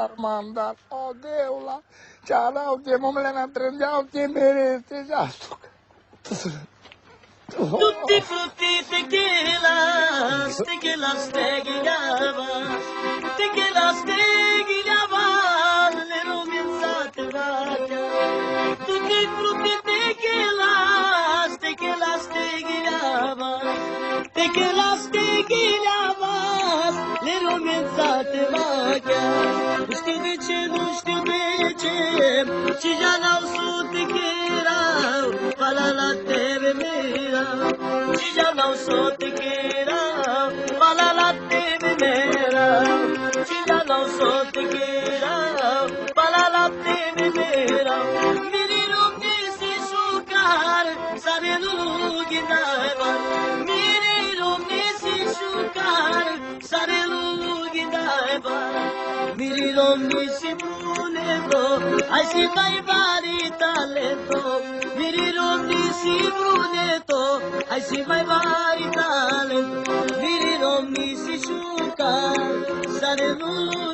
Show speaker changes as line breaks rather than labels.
Armanda, oh Deula, ciao, che momento prendiamo che merete già.
Tutti frutti tequilas, tequilas, tequilavas, tequilas, tequilavas, le rovinzate raja. Tutti frutti tequilas, tequilas, tequilavas, tequilas, tequilavas, le rovinzate raja. Nu știu de ce, și ja n-au sut tequila, pala la tebe mera. Și ja n-au sut tequila, pala la tebe mera. Și ja n-au sut tequila, pala la tebe mera. Miri lumni si șucar, sare lugi daivar. Miri lumni si șucar, sare lugi daivar. Miri lumni si bruneto, ai si mai vari talento. Miri lumni si bruneto, ai si mai vari talento. Miri lumni si șucar, sare lugi